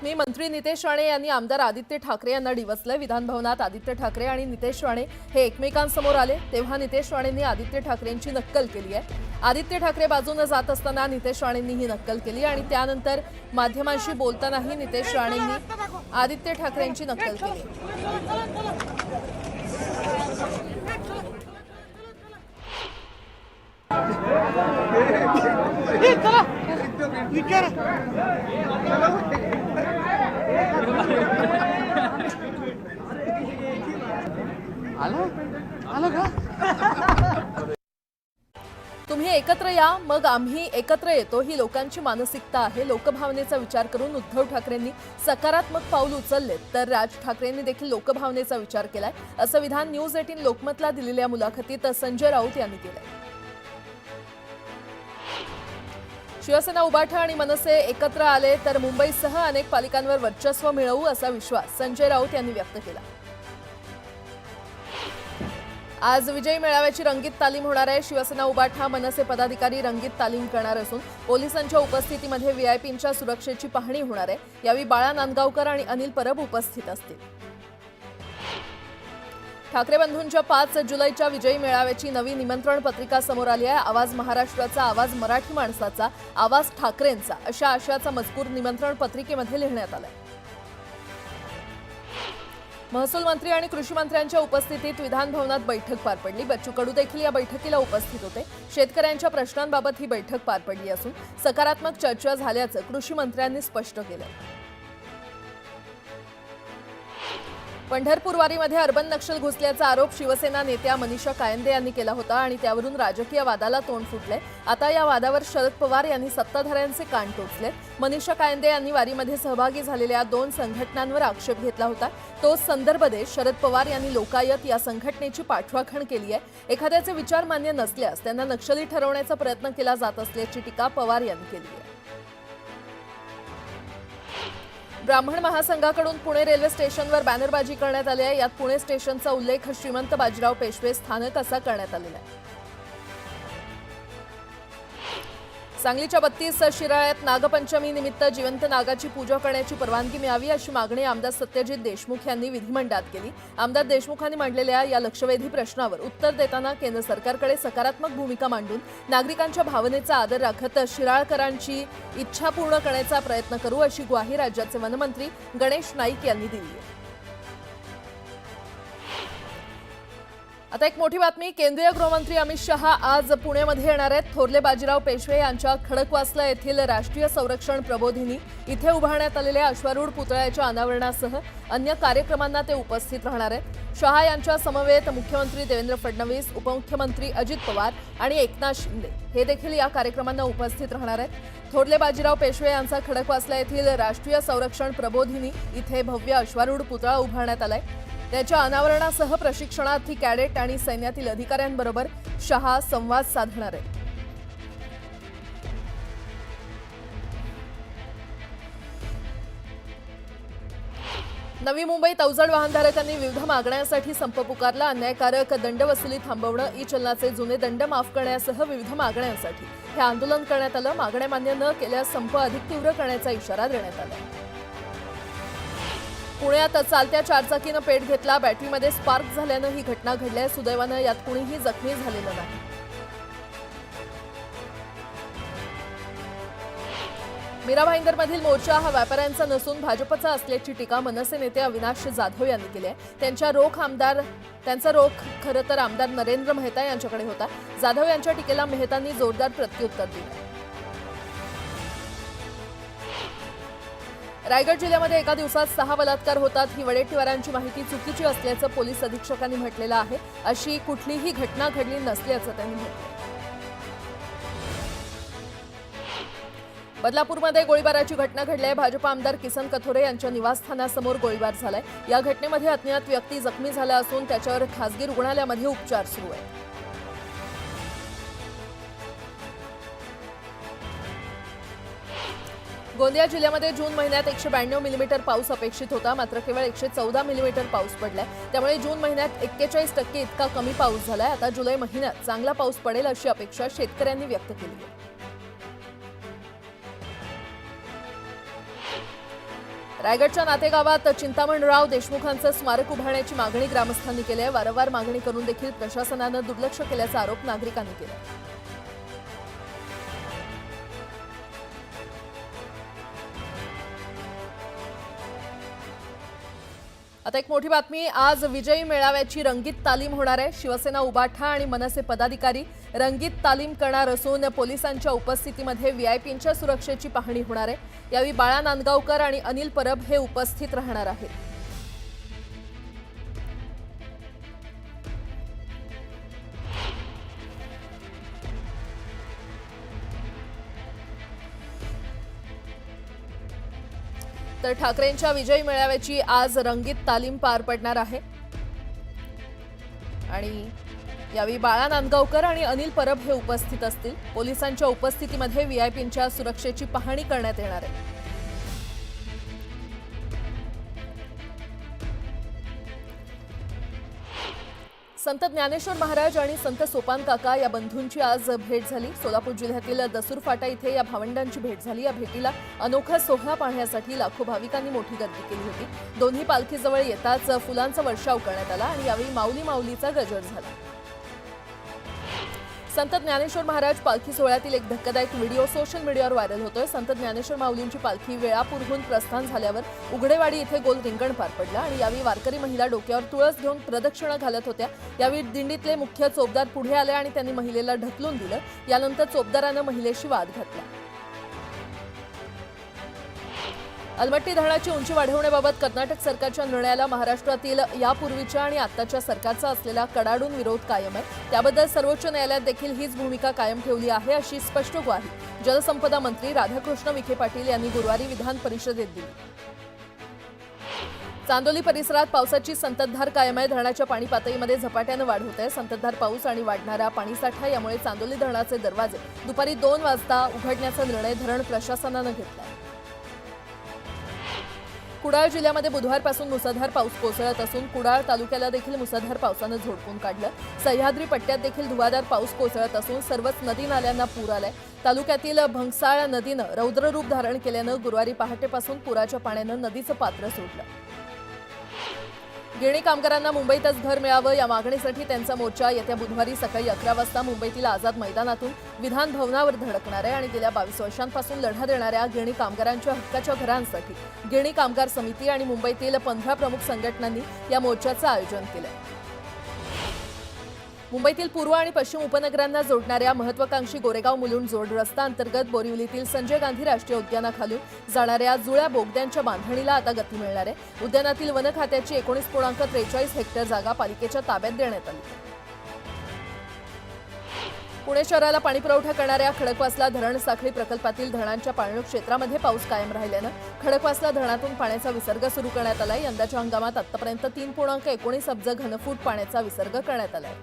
बातमी मंत्री नितेश राणे यांनी आमदार आदित्य ठाकरे यांना डिवचले। विधान भवनात आदित्य ठाकरे आणि नितेश राणे हे एकमेकांसमोर आले तेव्हा नितेश राणेंनी आदित्य ठाकरेंची नक्कल केली आहे। आदित्य ठाकरे बाजूने जात असताना नितेश राणेंनी ही नक्कल केली आणि त्यानंतर माध्यमांशी बोलतानाही नितेश राणेंनी आदित्य ठाकरेंची नक्कल केली। तुम्ही एकत्र या मग आम्ही एकत्र येतो ही लोकांची मानसिकता आहे। लोकभावनेचा विचार करून उद्धव ठाकरेंनी सकारात्मक पाऊल उचलले तर राज ठाकरेंनी देखील लोकभावनेचा विचार केलाय, असं विधान न्यूज 18 लोकमतला दिलेल्या मुलाखतीत संजय राऊत यांनी केलंय। शिवसेना उबाठा आणि मनसे एकत्र आले तर मुंबईसह अनेक पालिकांवर वर्चस्व मिळवू असा विश्वास संजय राऊत यांनी व्यक्त केला। आज विजयी मेळाव्याची रंगीत तालीम होणार आहे। शिवसेना उबाठा मनसे पदाधिकारी रंगीत तालीम करणार असून पोलिसांच्या उपस्थितीमध्ये व्हीआयपींच्या सुरक्षेची पाहणी होणार आहे। यावेळी बाळा नांदगावकर आणि अनिल परब उपस्थित असतील। ठाकरे बंधूंच्या 5 जुलैच्या विजयी मेळाव्याची नवी निमंत्रण पत्रिका समोर आली आहे। आवाज महाराष्ट्राचा, आवाज मराठी माणसाचा, आवाज ठाकरेंचा अशा आशयाचा मजकूर निमंत्रण पत्रिकेमध्ये लिहिण्यात आलाय। महसूल मंत्री आणि कृषी मंत्र्यांच्या उपस्थितीत विधान भवनात बैठक पार पडली। बच्चू कडू देखील या बैठकीला उपस्थित होते। शेतकऱ्यांच्या प्रश्नांबाबत ही बैठक पार पडली असून सकारात्मक चर्चा झाल्याचं कृषी मंत्र्यांनी स्पष्ट केलं। पंढरपूर वारीमध्ये अर्बन नक्षल घुसल्याचा आरोप शिवसेना नेत्या मनीषा कायंदे यांनी केला होता आणि त्यावरून राजकीय वादाला तोंड फुटले। आता या वादावर शरद पवार यांनी सत्ताधाऱ्यांचे कान टोचले। मनीषा कायंदे यांनी वारीमध्ये सहभागी झालेल्या 2 संघटनांवर आक्षेप घेतला होता। तोच संदर्भ देत शरद पवार यांनी लोकायत या संघटनेची पाठराखण केली आहे। एखाद्याचे विचार मान्य नसल्यास त्यांना नक्षली ठरवण्याचा प्रयत्न केला जात असल्याची टीका पवार यांनी केली आहे। ब्राह्मण महासंघाकडून पुणे रेल्वे स्टेशनवर बॅनरबाजी करण्यात आली आहे। यात पुणे स्टेशनचा उल्लेख श्रीमंत बाजीराव पेशवे स्थानक असा करण्यात आलेला आहे। सांगलीच्या 32 शिराळ्यात नागपंचमी निमित्त जिवंत नागाची पूजा करण्याची परवानगी मिळावी अशी मागणी आमदार सत्यजित देशमुख यांनी विधिमंडळात केली। आमदार देशमुखांनी मांडलेल्या या लक्षवेधी प्रश्नावर उत्तर देताना केंद्र सरकारकडे सकारात्मक भूमिका मांडून नागरिकांच्या भावनेचा आदर राखत शिराळकरांची इच्छा पूर्ण करण्याचा प्रयत्न करू अशी ग्वाही राज्याचे वनमंत्री गणेश नाईक यांनी दिली आहे। आता एक मोठी बातमी, केंद्रीय गृहमंत्री अमित शहा आज पुण्यामध्ये येणार आहेत। थोरले बाजीराव पेशवे यांच्या खडकवासला येथील राष्ट्रीय संरक्षण प्रबोधिनी इथे उभारण्यात आलेल्या अश्वारूढ पुतळ्याच्या अनावरणासह अन्य कार्यक्रमांना ते उपस्थित राहणार आहेत। शहा यांच्या समवेत मुख्यमंत्री देवेंद्र फडणवीस, उपमुख्यमंत्री अजित पवार आणि एकनाथ शिंदे हे देखील या कार्यक्रमांना उपस्थित राहणार आहेत। थोरले बाजीराव पेशवे यांचा खडकवासला येथील राष्ट्रीय संरक्षण प्रबोधिनी इथे भव्य अश्वारूढ पुतळा उभारण्यात आलाय। त्याच्या अनावरणासह प्रशिक्षणार्थी कॅडेट आणि सैन्यातील अधिकाऱ्यांबरोबर शहा संवाद साधणार आहेत। नवी मुंबईत अवजड वाहनधारकांनी विविध मागण्यांसाठी संप पुकारला। अन्यायकारक दंडवसुली थांबवणं, ई चलनाचे जुने दंड माफ करण्यासह विविध मागण्यांसाठी हे आंदोलन करण्यात आलं। मागण्या मान्य न केल्यास संप अधिक तीव्र करण्याचा इशारा देण्यात आला। पुण्यात चालत्या चारचाकीनं पेट घेतला। बॅटरीमध्ये स्पार्क झाल्यानं ही घटना घडली आहे। सुदैवानं यात कुणीही जखमी झालेलं नाही। मीरा भाईंदरमधील मोर्चा हा व्यापाऱ्यांचा नसून भाजपचा असल्याची टीका मनसे नेते अविनाश जाधव यांनी केली आहे। त्यांचा रोख खरं तर आमदार नरेंद्र मेहता यांच्याकडे होता। जाधव यांच्या टीकेला मेहतांनी जोरदार प्रत्युत्तर दिलं। रायगड जिल्ह्यामध्ये एका दिवसात 6 बलात्कार होतात ही वडेट्टीवारांची माहिती चुकीची असल्याचं पोलीस अधीक्षकांनी म्हटलेलं आहे। अशी कुठलीही घटना घडली नसल्याचं त्यांनी म्हटलं। बदलापूरमध्ये गोळीबाराची घटना घडली आहे। भाजप आमदार किसन कथोरे यांच्या निवासस्थानासमोर गोळीबार झालाय। या घटनेमध्ये अज्ञात व्यक्ती जखमी झाला असून त्याच्यावर खासगी रुग्णालयामध्ये उपचार सुरू आहेत। गोंदिया जिल्ह्यामध्ये जून महिन्यात 192 मिलीमीटर पाऊस अपेक्षित होता, मात्र केवळ 114 मिलीमीटर पाऊस पडलाय। त्यामुळे जून महिन्यात 41% इतका कमी पाऊस झालाय। आता जुलै महिन्यात चांगला पाऊस पडेल अशी अपेक्षा शेतकऱ्यांनी व्यक्त केली आहे। रायगडच्या नातेगावात चिंतामणराव देशमुखांचं स्मारक उभारण्याची मागणी ग्रामस्थांनी केली आहे. वारंवार मागणी करून देखील प्रशासनानं दुर्लक्ष केल्याचा आरोप नागरिकांनी केला. आता एक मोठी बातमी. आज विजयी मेळाव्याची रंगीत तालीम होणार आहे. शिवसेना, उबाठा आणि मनसे पदाधिकारी रंगीत तालीम करणार असून पोलिसांच्या उपस्थितीमध्ये व्हीआयपींच्या सुरक्षेची पाहणी होणार आहे. यावेळी बाळा नांदगावकर आणि अनिल परब हे उपस्थित राहणार आहेत. तर ठाकरेंच्या विजयी मेळाव्याची आज रंगीत तालीम पार पडणार आहे आणि यावेळी बाळा नांदगावकर आणि अनिल परब हे उपस्थित असतील. पोलिसांच्या उपस्थितीमध्ये व्हीआयपींच्या सुरक्षेची पाहणी करण्यात येणार आहे. संत ज्ञानेश्वर महाराज आणि संत सोपान काका या बंधूंची आज भेट झाली. सोलापूर जिल्ह्यातील दसूर फाटा इथे या भावंडांची भेट झाली. या भेटीला अनोखा सोहळा पाहण्यासाठी लाखो भाविकांनी मोठी गर्दी केली होती. दोन्ही पालखीजवळ येताच फुलांचा वर्षाव करण्यात आला आणि यावेळी माऊली माऊलीचा गजर झाला. संत ज्ञानेश्वर महाराज पालखी सोहळ्यातील एक धक्कादायक व्हिडिओ सोशल मीडियावर व्हायरल होतोय. संत ज्ञानेश्वर माऊलींची पालखी वेळापूरहून प्रस्थान झाल्यावर उघडेवाडी इथे गोल रिंगण पार पडलं आणि यावेळी वारकरी महिला डोक्यावर तुळस घेऊन प्रदक्षिणा घालत होत्या. यावेळी दिंडीतले मुख्य चोपदार पुढे आले आणि त्यांनी महिलेला ढकलून दिलं. यानंतर चोपदारानं महिलेशी वाद घातला. अलमट्टी धरणाची उंची वाढवण्याबाबत कर्नाटक सरकारच्या निर्णयाला महाराष्ट्रातील यापूर्वीच्या आणि आताच्या सरकारचा असलेला कडाडून विरोध कायम आहे. त्याबद्दल सर्वोच्च न्यायालयात देखील हीच भूमिका कायम ठेवली आहे, अशी स्पष्ट ग्वाही जलसंपदा मंत्री राधाकृष्ण विखे पाटील यांनी गुरुवारी विधान परिषदेत दिली. चांदोली परिसरात पावसाची संततधार कायम आहे. धरणाच्या पाणी पातळीमध्ये झपाट्यानं वाढ होत आहे. संततधार पाऊस आणि वाढणारा पाणीसाठा यामुळे चांदोली धरणाचे दरवाजे दुपारी 2 वाजता उघडण्याचा निर्णय धरण प्रशासनानं घेतला. कुडाळ जिल्ह्यामध्ये बुधवारपासून मुसळधार पाऊस कोसळत असून कुडाळ तालुक्याला देखील मुसळधार पावसानं झोडपून काढलं. सह्याद्री पट्ट्यात देखील धुवाधार पाऊस कोसळत असून सर्वच नदी नाल्यांना पूर आलाय. तालुक्यातील भंगसाळ नदीनं रौद्ररूप धारण केल्यानं गुरुवारी पहाटेपासून पुराच्या पाण्यानं नदीचं पात्र सोडलं. गिरणी कामगारांना मुंबईतच घर मिळावं या मागणीसाठी त्यांचा मोर्चा येत्या बुधवारी सकाळी 11 वाजता मुंबईतील आझाद मैदानातून विधान भवनावर धडकणार आहे आणि गेल्या 22 वर्षांपासून लढा देणाऱ्या गिरणी कामगारांच्या हक्काच्या घरांसाठी गिरणी कामगार समिती आणि मुंबईतील 15 प्रमुख संघटनांनी या मोर्चाचं आयोजन केलं. मुंबईतील पूर्व आणि पश्चिम उपनगरांना जोडणाऱ्या महत्वाकांक्षी गोरेगाव मुलुंड जोड रस्ता अंतर्गत बोरिवलीतील संजय गांधी राष्ट्रीय उद्यानाखालून जाणाऱ्या जुळ्या बोगद्यांच्या बांधणीला आता गती मिळणार आहे. उद्यानातील वन खात्याची 19.43 हेक्टर जागा पालिकेच्या ताब्यात देण्यात आली. पुणे शहराला पाणीपुरवठा करणाऱ्या खडकवासला धरण साखळी प्रकल्पातील धरणांच्या पाणलोट क्षेत्रामध्ये पाऊस कायम राहिल्यानं खडकवासला धरणातून पाण्याचा विसर्ग सुरू करण्यात आलाय. यंदाच्या हंगामात आतापर्यंत 3.19 अब्ज घनफूट पाण्याचा विसर्ग करण्यात आलाय.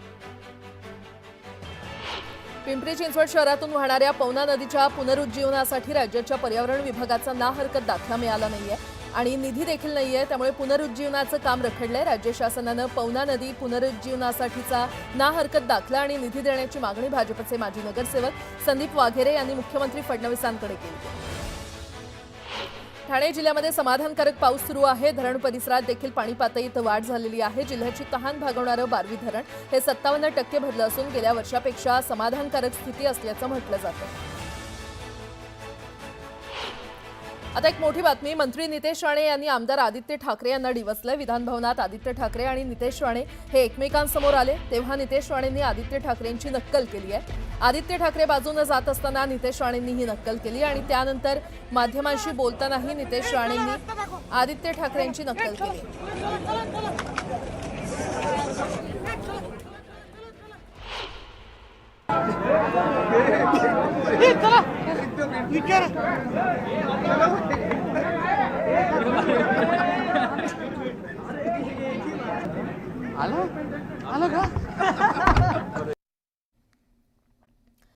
पिंपरी चिंचवड शहरातून वाहणाऱ्या पवना नदीच्या पुनरुज्जीवनासाठी राज्याच्या पर्यावरण विभागाचा ना हरकत दाखला मिळाला नाहीये आणि निधी देखील नाहीये. त्यामुळे पुनरुज्जीवनाचं काम रखडलंय. राज्य शासनानं पवना नदी पुनरुज्जीवनासाठीचा ना हरकत दाखला आणि निधी देण्याची मागणी भाजपचे माजी नगरसेवक संदीप वाघेरे यांनी मुख्यमंत्री फडणवीसांकडे केली. ठाणे जिल्ह्यामध्ये समाधानकारक पाऊस सुरू आहे. धरण परिसरात देखील पाणी पातळीत वाढ झालेली आहे. जिल्ह्याची तहान भागवणारं बारवी धरण हे 57% भरलं असून गेल्या वर्षापेक्षा समाधानकारक स्थिती असल्याचं म्हटलं जातं. आता एक मोठी बातमी. मंत्री नितेश राणे यांनी आमदार आदित्य ठाकरे यांना डिवचलं. विधानभवनात आदित्य ठाकरे आणि नितेश राणे हे एकमेकांसमोर आले तेव्हा नितेश राणेंनी आदित्य ठाकरेंची नक्कल केली आहे. आदित्य ठाकरे बाजूनं जात असताना नितेश राणेंनी ही नक्कल केली आणि त्यानंतर माध्यमांशी बोलतानाही नितेश राणेंनी आदित्य ठाकरेंची नक्कल केली. चला